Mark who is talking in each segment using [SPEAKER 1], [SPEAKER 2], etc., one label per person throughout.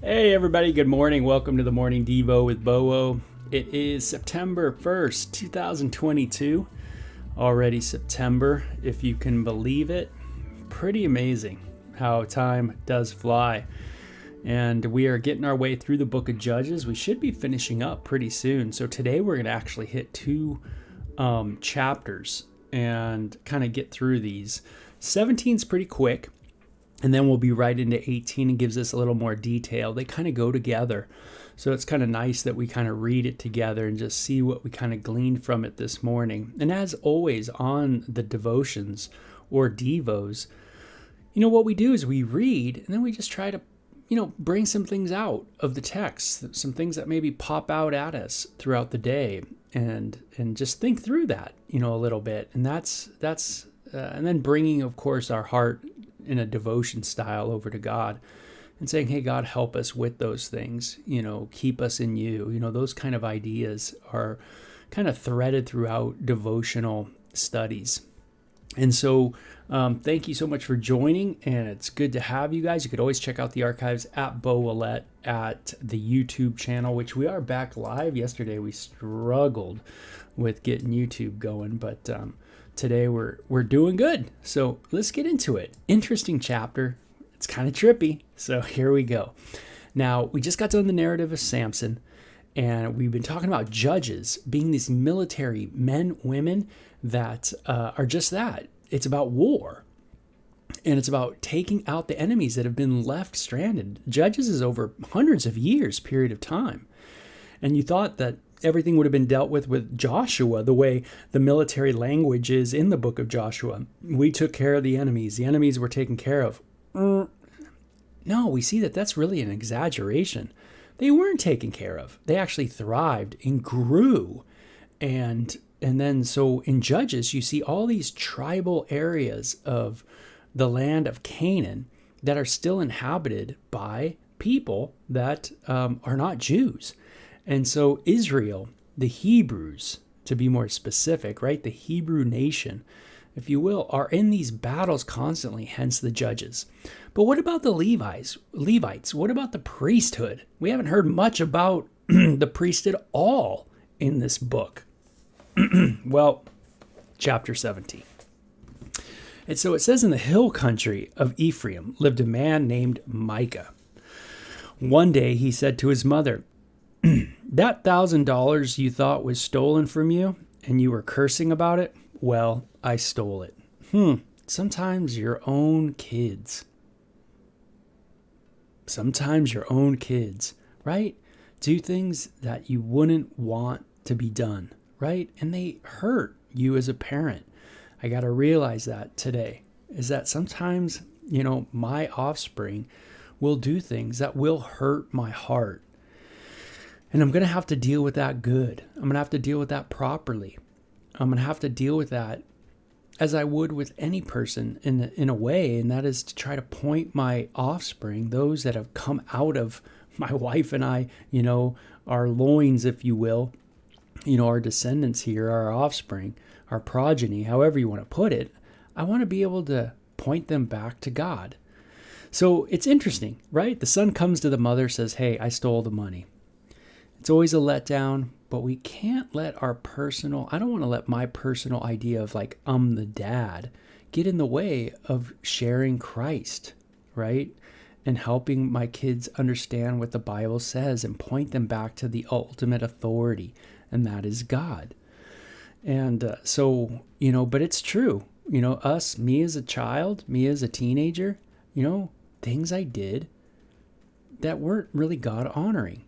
[SPEAKER 1] Hey everybody, good morning. Welcome to the Morning Devo with Bowo. It is September 1st, 2022. Already September, if you can believe it. Pretty amazing how time does fly. And we are getting our way through the book of Judges. We should be finishing up pretty soon. So today we're going to actually hit two chapters and kind of get through these. 17 is pretty quick. And then we'll be right into 18 and gives us a little more detail. They kind of go together. So it's kind of nice that we kind of read it together and just see what we kind of gleaned from it this morning. And as always on the devotions or devos, what we do is we read and then we just try to, bring some things out of the text, some things that maybe pop out at us throughout the day and just think through that, a little bit. And that's and then bringing, of course, our heart in a devotion style over to God and saying, hey, God, help us with those things, keep us in you. Those kind of ideas are kind of threaded throughout devotional studies. And so thank you so much for joining, and it's good to have you guys. You could always check out the archives at Bo Willette at the YouTube channel, which we are back live. Yesterday we struggled with getting YouTube going, but today we're doing good. So let's get into it. Interesting chapter. It's kind of trippy. So here we go. Now, we just got done the narrative of Samson, and we've been talking about judges being these military men, women that are just that. It's about war. And it's about taking out the enemies that have been left stranded. Judges is over hundreds of years period of time. And you thought that everything would have been dealt with Joshua, the way the military language is in the book of Joshua. We took care of the enemies. The enemies were taken care of. No, we see that that's really an exaggeration. They weren't taken care of. They actually thrived and grew. And then so in Judges, you see all these tribal areas of the land of Canaan that are still inhabited by people that are not Jews. And so Israel, the Hebrews, to be more specific, right? The Hebrew nation, if you will, are in these battles constantly, hence the judges. But what about the Levites? What about the priesthood? We haven't heard much about the priesthood at all in this book. Well, chapter 17. And so it says, in the hill country of Ephraim lived a man named Micah. One day he said to his mother, that $1,000 you thought was stolen from you and you were cursing about it, well, I stole it. Sometimes your own kids, right? Do things that you wouldn't want to be done, right? And they hurt you as a parent. I got to realize that today, is that sometimes, my offspring will do things that will hurt my heart. And I'm going to have to deal with that good. I'm going to have to deal with that properly. I'm going to have to deal with that as I would with any person in a way, and that is to try to point my offspring, those that have come out of my wife and I, our loins, if you will, our descendants here, our offspring, our progeny, however you want to put it. I want to be able to point them back to God. So it's interesting, right? The son comes to the mother, says, hey, I stole the money. It's always a letdown, but we can't let I don't want to let my personal idea of like, I'm the dad, get in the way of sharing Christ, right? And helping my kids understand what the Bible says and point them back to the ultimate authority, and that is God. And so, but it's true, me as a child, me as a teenager, things I did that weren't really God honoring.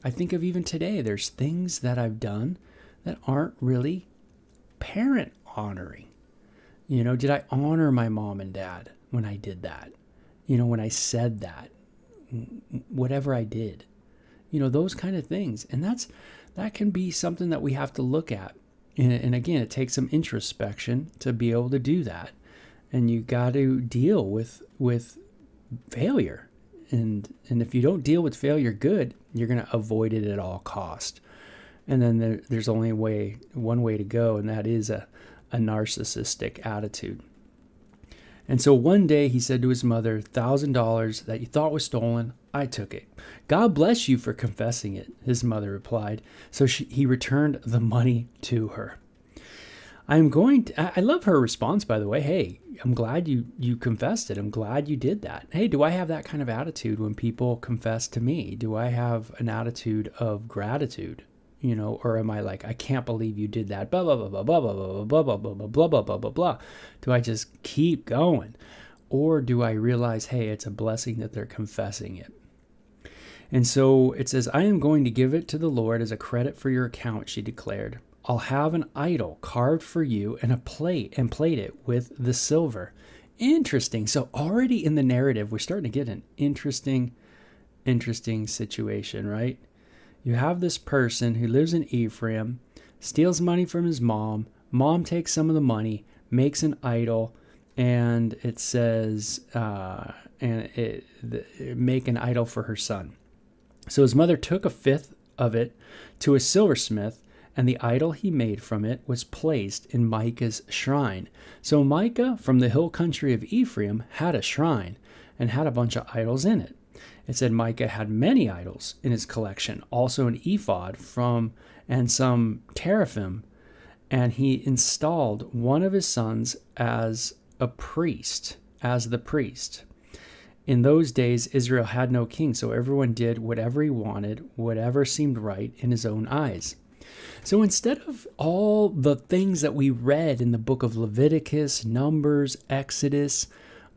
[SPEAKER 1] I think of even today, there's things that I've done that aren't really parent honoring. Did I honor my mom and dad when I did that? When I said that, whatever I did, those kind of things. And that can be something that we have to look at. And again, it takes some introspection to be able to do that. And you got to deal with failure. And if you don't deal with failure good, you're going to avoid it at all cost. And then there's only one way to go, and that is a narcissistic attitude. And so one day he said to his mother, $1,000 that you thought was stolen, I took it. God bless you for confessing it, his mother replied. So he returned the money to her. I love her response, by the way. Hey, I'm glad you confessed it. I'm glad you did that. Hey, do I have that kind of attitude when people confess to me? Do I have an attitude of gratitude? Or am I like, I can't believe you did that, blah, blah, blah, blah, blah, blah, blah, blah, blah, blah, blah, blah, blah, blah, blah, blah. Do I just keep going? Or do I realize, hey, it's a blessing that they're confessing it? And so it says, I am going to give it to the Lord as a credit for your account, she declared. I'll have an idol carved for you and plate it with the silver. Interesting. So already in the narrative, we're starting to get an interesting situation, right? You have this person who lives in Ephraim, steals money from his mom. Mom takes some of the money, makes an idol, and it says, make an idol for her son. So his mother took a fifth of it to a silversmith, and the idol he made from it was placed in Micah's shrine. So Micah from the hill country of Ephraim had a shrine and had a bunch of idols in it. It said Micah had many idols in his collection, also an ephod and some teraphim, and he installed one of his sons as the priest. In those days, Israel had no king, so everyone did whatever he wanted, whatever seemed right in his own eyes. So instead of all the things that we read in the book of Leviticus, Numbers, Exodus,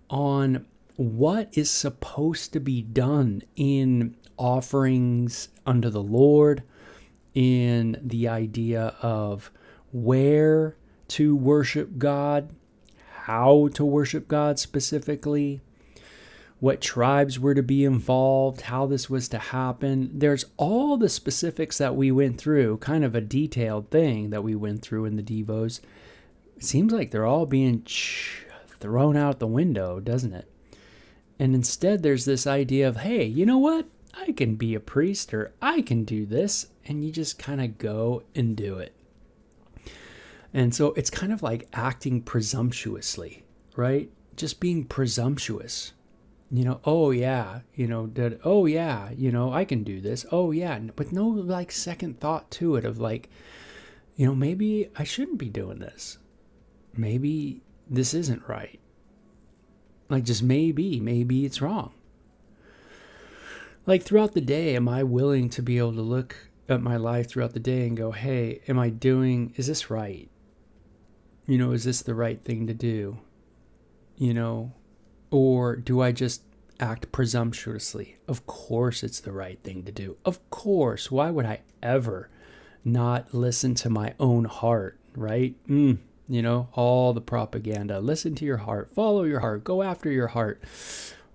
[SPEAKER 1] on what is supposed to be done in offerings unto the Lord, in the idea of where to worship God, how to worship God specifically, what tribes were to be involved, how this was to happen. There's all the specifics that we went through, kind of a detailed thing that we went through in the Devos. It seems like they're all being thrown out the window, doesn't it? And instead there's this idea of, hey, you know what? I can be a priest, or I can do this. And you just kind of go and do it. And so it's kind of like acting presumptuously, right? Just being presumptuous. Oh yeah, I can do this. Oh yeah, with no like second thought to it of like, maybe I shouldn't be doing this. Maybe this isn't right. Like just maybe it's wrong. Like throughout the day, am I willing to be able to look at my life throughout the day and go, hey, is this right? Is this the right thing to do? Or do I just act presumptuously? Of course it's the right thing to do. Of course. Why would I ever not listen to my own heart, right? All the propaganda. Listen to your heart. Follow your heart. Go after your heart.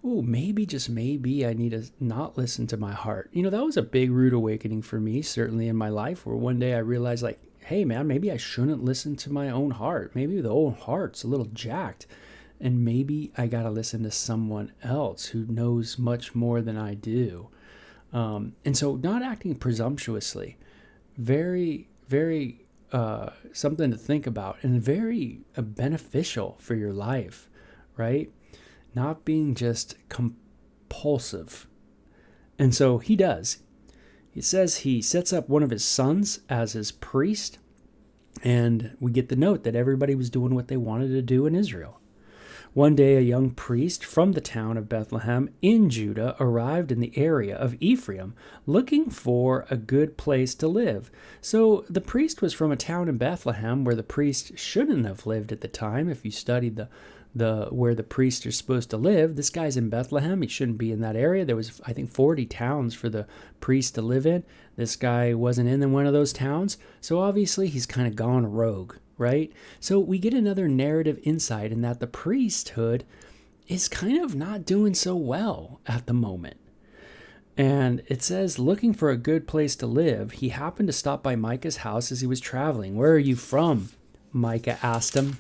[SPEAKER 1] Ooh, maybe, just maybe, I need to not listen to my heart. That was a big rude awakening for me, certainly in my life, where one day I realized like, hey man, maybe I shouldn't listen to my own heart. Maybe the own heart's a little jacked. And maybe I got to listen to someone else who knows much more than I do. And so not acting presumptuously, very, very something to think about, and very beneficial for your life, right? Not being just compulsive. And so he does. He says he sets up one of his sons as his priest, and we get the note that everybody was doing what they wanted to do in Israel. One day, a young priest from the town of Bethlehem in Judah arrived in the area of Ephraim looking for a good place to live. So the priest was from a town in Bethlehem where the priest shouldn't have lived at the time, if you studied where the priests are supposed to live. This guy's in Bethlehem. He shouldn't be in that area. There was, I think, 40 towns for the priest to live in. This guy wasn't in one of those towns. So obviously he's kind of gone rogue, right? So we get another narrative insight in that the priesthood is kind of not doing so well at the moment. And it says, looking for a good place to live, he happened to stop by Micah's house as he was traveling. "Where are you from?" Micah asked him.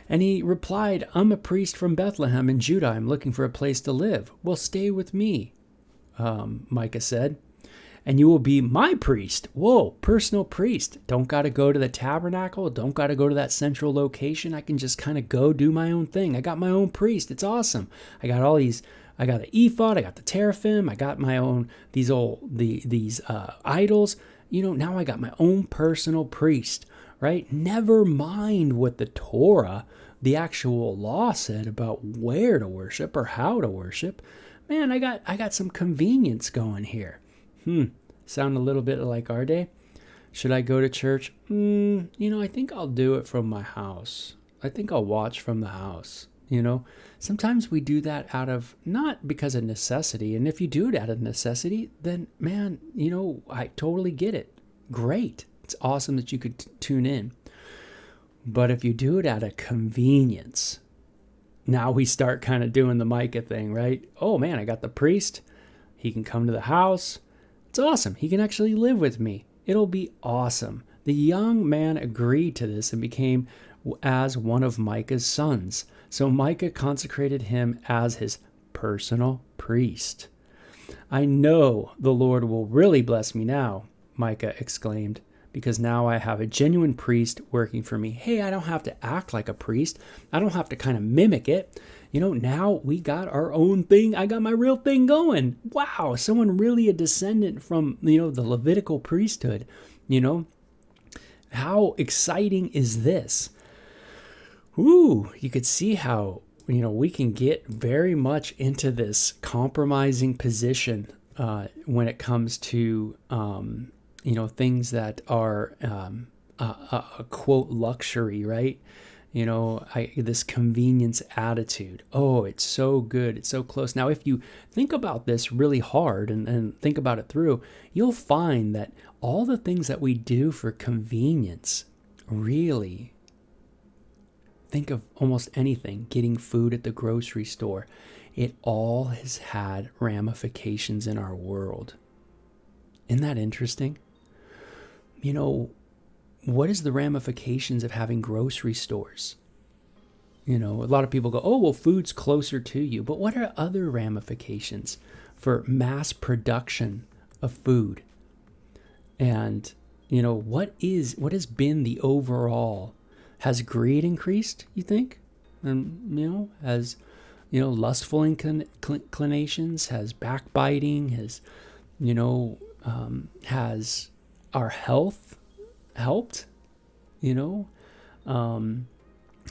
[SPEAKER 1] And he replied, "I'm a priest from Bethlehem in Judah. I'm looking for a place to live." "Well, stay with me," Micah said, "and you will be my priest." Whoa, personal priest. Don't got to go to the tabernacle. Don't got to go to that central location. I can just kind of go do my own thing. I got my own priest. It's awesome. I got the ephod. I got the teraphim. I got my own, these idols. Now I got my own personal priest, right? Never mind what the Torah, the actual law, said about where to worship or how to worship. Man, I got some convenience going here. Sound a little bit like our day? Should I go to church? I think I'll do it from my house. I think I'll watch from the house. Sometimes we do that out of, not because of necessity. And if you do it out of necessity, then man, I totally get it. Great. It's awesome that you could tune in. But if you do it out of convenience, now we start kind of doing the Micah thing, right? Oh man, I got the priest. He can come to the house. It's awesome. He can actually live with me. It'll be awesome. The young man agreed to this and became as one of Micah's sons. So Micah consecrated him as his personal priest. "I know the Lord will really bless me now," Micah exclaimed, "because now I have a genuine priest working for me." Hey, I don't have to act like a priest. I don't have to kind of mimic it. Now we got our own thing. I got my real thing going. Wow, someone really a descendant from, the Levitical priesthood. How exciting is this? You could see how, we can get very much into this compromising position when it comes to, things that are a quote luxury, right? This convenience attitude. Oh, it's so good. It's so close. Now, if you think about this really hard and think about it through, you'll find that all the things that we do for convenience, really, think of almost anything, getting food at the grocery store, it all has had ramifications in our world. Isn't that interesting? What is the ramifications of having grocery stores? A lot of people go, oh, well, food's closer to you. But what are other ramifications for mass production of food? And, what has been the overall? Has greed increased, you think? And, has, lustful inclinations, has backbiting, has our health helped?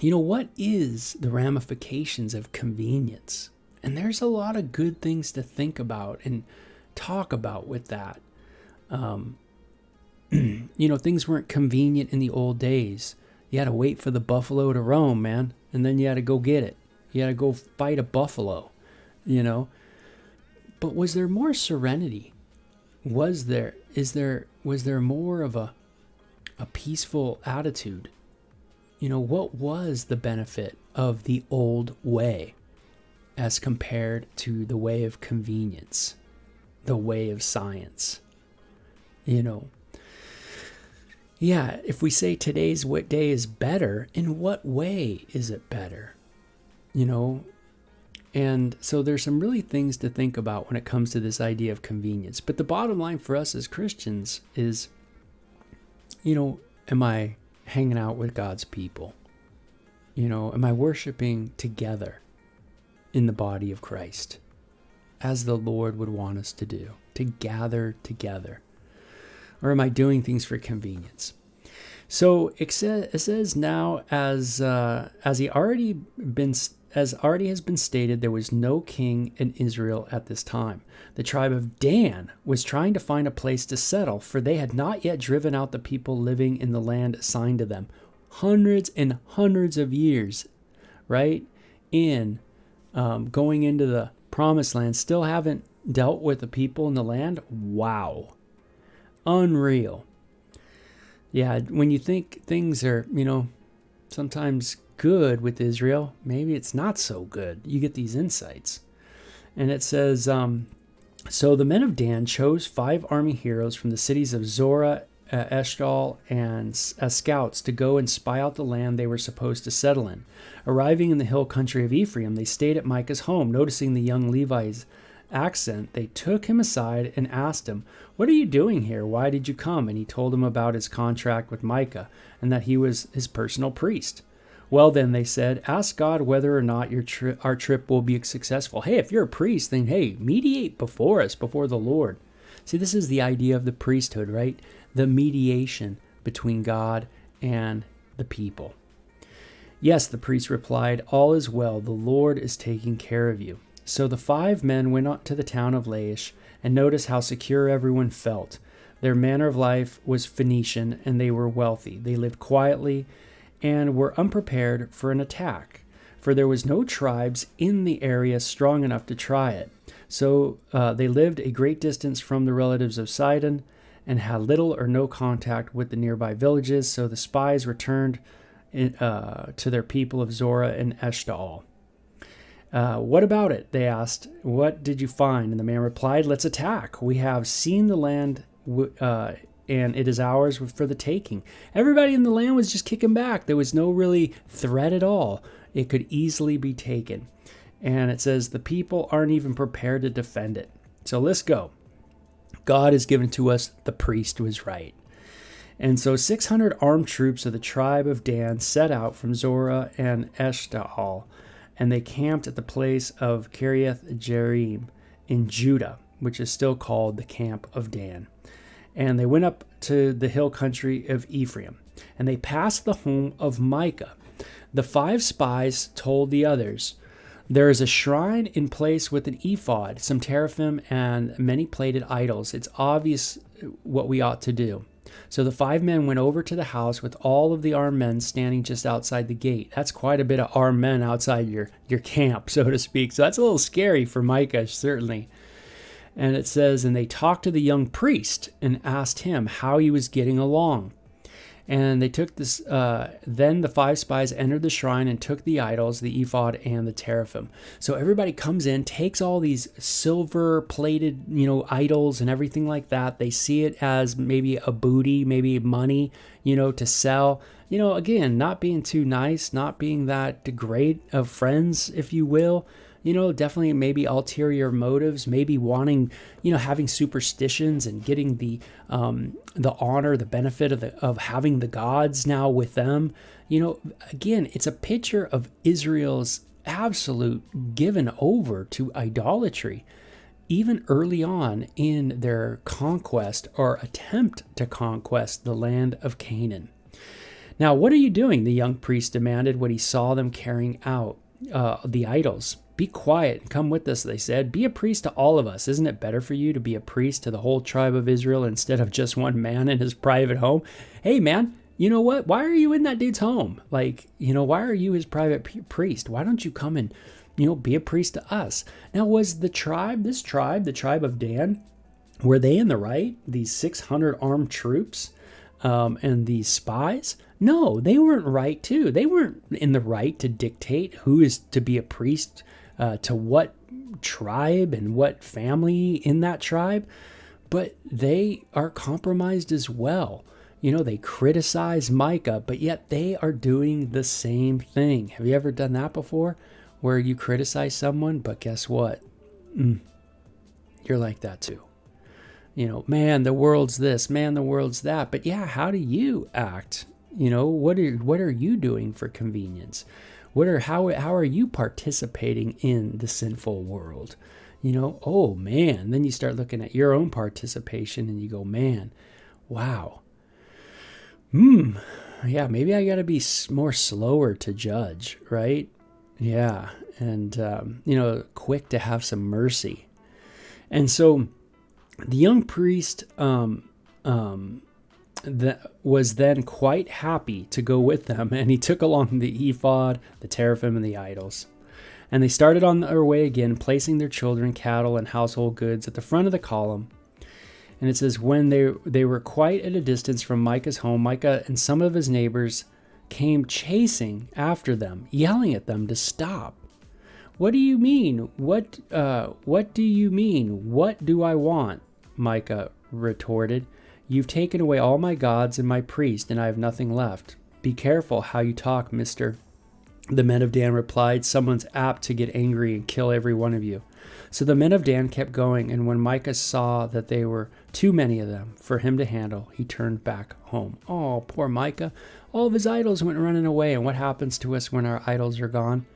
[SPEAKER 1] What is the ramifications of convenience? And there's a lot of good things to think about and talk about with that. Things weren't convenient in the old days. You had to wait for the buffalo to roam, man. And then you had to go get it. You had to go fight a buffalo, But was there more serenity? Was there more of a peaceful attitude? What was the benefit of the old way as compared to the way of convenience, the way of science? Yeah, if we say today's day is better, in what way is it better? And so there's some really things to think about when it comes to this idea of convenience. But the bottom line for us as Christians is, am I hanging out with God's people? Am I worshiping together in the body of Christ as the Lord would want us to do, to gather together? Or am I doing things for convenience? So it says now, as already has been stated, there was no king in Israel at this time. The tribe of Dan was trying to find a place to settle, for they had not yet driven out the people living in the land assigned to them. Hundreds and hundreds of years, right? Going into the promised land, still haven't dealt with the people in the land. Wow. Unreal. Yeah, when you think things are, sometimes good with Israel, maybe it's not so good. You get these insights. And it says, so the men of Dan chose 5 army heroes from the cities of Zorah, Eshtaol, and as scouts to go and spy out the land they were supposed to settle in. Arriving in the hill country of Ephraim, they stayed at Micah's home. Noticing the young Levi's accent, they took him aside and asked him, "What are you doing here? Why did you come?" And he told them about his contract with Micah and that he was his personal priest. "Well, then," they said, "ask God whether or not our trip will be successful." Hey, if you're a priest, then hey, mediate before us, before the Lord. See, this is the idea of the priesthood, right? The mediation between God and the people. "Yes," the priest replied, "all is well. The Lord is taking care of you." So the 5 men went up to the town of Laish and noticed how secure everyone felt. Their manner of life was Phoenician, and they were wealthy. They lived quietly and were unprepared for an attack, for there was no tribes in the area strong enough to try it. So they lived a great distance from the relatives of Sidon and had little or no contact with the nearby villages. So the spies returned to their people of Zorah and Eshtaol. "What about it?" they asked. "What did you find?" And the man replied, "Let's attack. We have seen the land and it is ours for the taking." Everybody in the land was just kicking back. There was no really threat at all. It could easily be taken. And it says the people aren't even prepared to defend it. So let's go. God has given to us, the priest was right. And so 600 armed troops of the tribe of Dan set out from Zorah and Eshtaol, and they camped at the place of Kiriath Jearim in Judah, which is still called the Camp of Dan. And they went up to the hill country of Ephraim, and they passed the home of Micah. The 5 spies told the others, "There is a shrine in place with an ephod, some teraphim, and many plated idols. It's obvious what we ought to do." So the 5 men went over to the house with all of the armed men standing just outside the gate. That's quite a bit of armed men outside your camp, so to speak. So that's a little scary for Micah, certainly. And it says, and they talked to the young priest and asked him how he was getting along. And they took this. Then the 5 spies entered the shrine and took the idols, the ephod, and the teraphim. So everybody comes in, takes all these silver-plated, idols and everything like that. They see it as maybe a booty, maybe money, to sell. Again, not being too nice, not being that great of friends, if you will. Definitely maybe ulterior motives, maybe wanting, having superstitions and getting the honor, the benefit of having the gods now with them. Again, it's a picture of Israel's absolute given over to idolatry, even early on in their conquest or attempt to conquest the land of Canaan. "Now, what are you doing?" the young priest demanded when he saw them carrying out the idols. "Be quiet and come with us," they said. "Be a priest to all of us. Isn't it better for you to be a priest to the whole tribe of Israel instead of just one man in his private home?" Hey, man, you know what? Why are you in that dude's home? Why are you his private priest? Why don't you come and, be a priest to us? Now, was the tribe of Dan, were they in the right? These 600 armed troops and these spies? No, they weren't right too. They weren't in the right to dictate who is to be a priest to what tribe and what family in that tribe, but they are compromised as well. They criticize Micah, but yet they are doing the same thing. Have you ever done that before, where you criticize someone, but guess what? You're like that too. Man, the world's this, man, the world's that. But yeah, how do you act? What are you doing for convenience? How are you participating in the sinful world? Oh man, then you start looking at your own participation and you go, man, wow. Yeah, maybe I got to be more slower to judge, right? Yeah, and quick to have some mercy. And so the young priest was then quite happy to go with them, and he took along the ephod, the teraphim, and the idols. And they started on their way again, placing their children, cattle, and household goods at the front of the column. And it says, when they were quite at a distance from Micah's home, Micah and some of his neighbors came chasing after them, yelling at them to stop. What do you mean? What do you mean? What do I want? Micah retorted. You've taken away all my gods and my priest, and I have nothing left. Be careful how you talk, mister. The men of Dan replied, someone's apt to get angry and kill every one of you. So the men of Dan kept going, and when Micah saw that there were too many of them for him to handle, he turned back home. Oh, poor Micah. All of his idols went running away, and what happens to us when our idols are gone?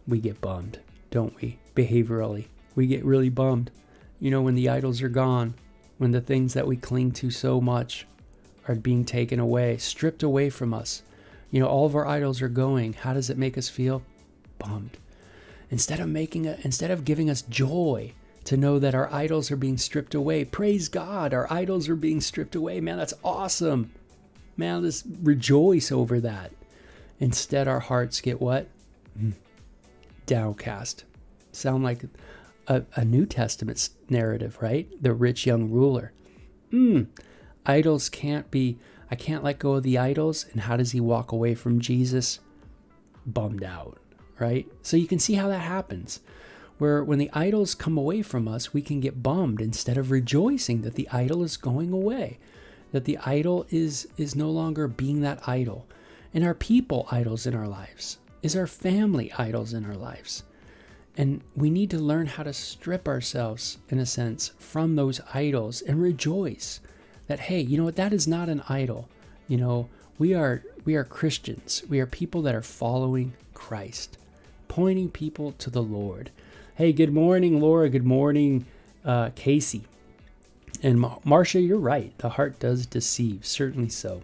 [SPEAKER 1] We get bummed, don't we? Behaviorally. We get really bummed. When the idols are gone, when the things that we cling to so much are being taken away, stripped away from us. All of our idols are going. How does it make us feel? Bummed. Instead of giving us joy to know that our idols are being stripped away, praise God, our idols are being stripped away. Man, that's awesome. Man, let's rejoice over that. Instead, our hearts get what? Downcast. Sound like a New Testament narrative, right? The rich young ruler. Idols can't be, I can't let go of the idols. And how does he walk away from Jesus? Bummed out, right? So you can see how that happens. Where when the idols come away from us, we can get bummed instead of rejoicing that the idol is going away. That the idol is no longer being that idol. And our people idols in our lives. Is our family idols in our lives. And we need to learn how to strip ourselves, in a sense, from those idols and rejoice that, hey, you know what, that is not an idol. We are Christians. We are people that are following Christ, pointing people to the Lord. Hey, good morning, Laura. Good morning, Casey. And Marcia, you're right. The heart does deceive, certainly so.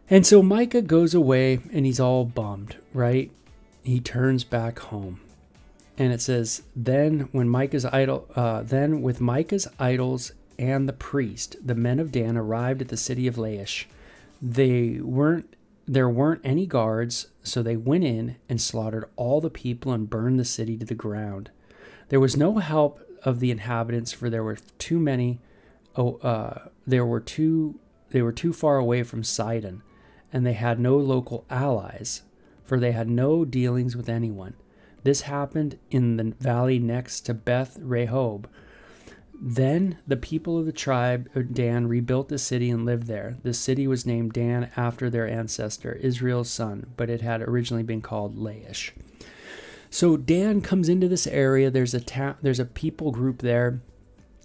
[SPEAKER 1] And so Micah goes away and he's all bummed, right? He turns back home. And it says, then with Micah's idols and the priest, the men of Dan arrived at the city of Laish. There weren't any guards, so they went in and slaughtered all the people and burned the city to the ground. There was no help of the inhabitants, for there were too many. They were too far away from Sidon, and they had no local allies, for they had no dealings with anyone. This happened in the valley next to Beth Rehob. Then the people of the tribe of Dan rebuilt the city and lived there. The city was named Dan after their ancestor, Israel's son, but it had originally been called Laish. So Dan comes into this area. There's a people group there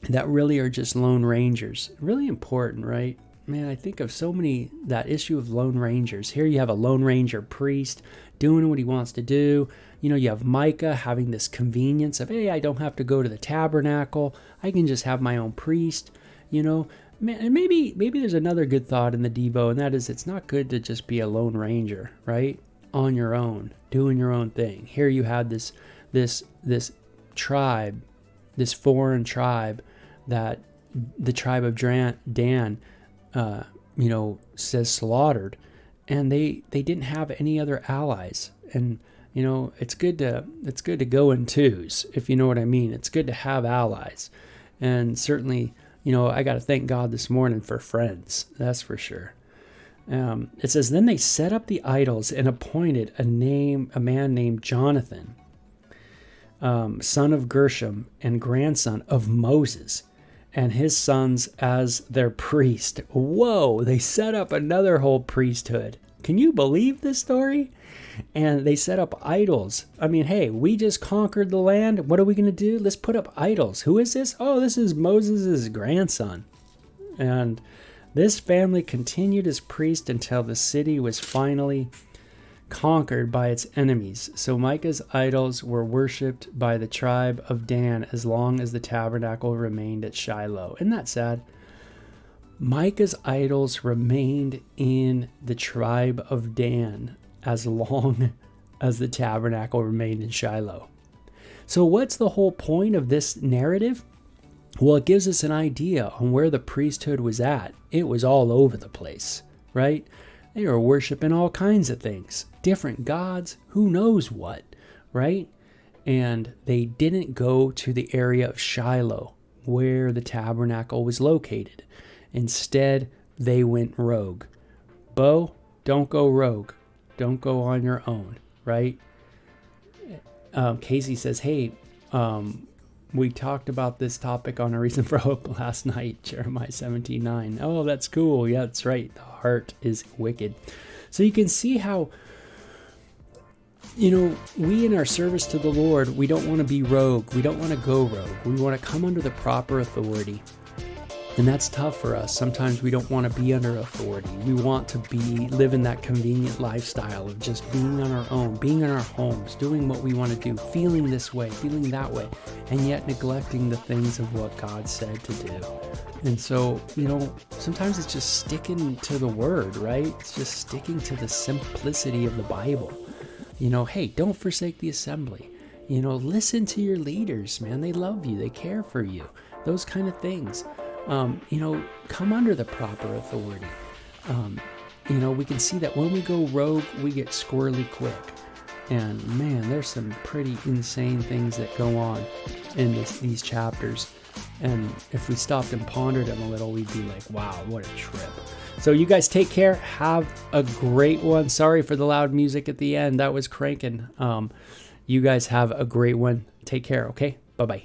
[SPEAKER 1] that really are just lone rangers. Really important, right? Man, I think of that issue of lone rangers. Here you have a lone ranger priest doing what he wants to do. You have Micah having this convenience of, hey, I don't have to go to the tabernacle. I can just have my own priest. Man, and maybe there's another good thought in the Devo, and that is it's not good to just be a lone ranger, right? On your own, doing your own thing. Here you have this tribe, this foreign tribe that the tribe of Dan, says slaughtered, and they didn't have any other allies. And it's good to go in twos, if you know what I mean. It's good to have allies, and certainly I got to thank God this morning for friends. That's for sure. It says, then they set up the idols and appointed a man named Jonathan, son of Gershom and grandson of Moses, and his sons as their priest. Whoa, they set up another whole priesthood. Can you believe this story? And they set up idols. I mean, hey, we just conquered the land. What are we going to do? Let's put up idols. Who is this? Oh, this is Moses' grandson. And this family continued as priest until the city was finally conquered by its enemies. So Micah's idols were worshipped by the tribe of Dan as long as the tabernacle remained at Shiloh. Isn't that sad? Micah's idols remained in the tribe of Dan as long as the tabernacle remained in Shiloh. So what's the whole point of this narrative? Well, it gives us an idea on where the priesthood was at. It was all over the place, right? They were worshiping all kinds of things, different gods, who knows what, right? And they didn't go to the area of Shiloh, where the tabernacle was located. Instead, they went rogue. Bo, don't go rogue. Don't go on your own, right? Casey says, hey, we talked about this topic on A Reason for Hope last night, Jeremiah 17:9. Oh, that's cool. Yeah, that's right. The heart is wicked. So you can see how, we in our service to the Lord, we don't want to be rogue. We don't want to go rogue. We want to come under the proper authority. And that's tough for us. Sometimes we don't want to be under authority. We want to live in that convenient lifestyle of just being on our own, being in our homes, doing what we want to do, feeling this way, feeling that way, and yet neglecting the things of what God said to do. And so, sometimes it's just sticking to the word, right? It's just sticking to the simplicity of the Bible. Hey, don't forsake the assembly. Listen to your leaders, man. They love you. They care for you. Those kind of things. Come under the proper authority. We can see that when we go rogue, we get squirrely quick. And man, there's some pretty insane things that go on in these chapters. And if we stopped and pondered them a little, we'd be like, wow, what a trip. So you guys take care. Have a great one. Sorry for the loud music at the end. That was cranking. You guys have a great one. Take care, okay? Bye-bye.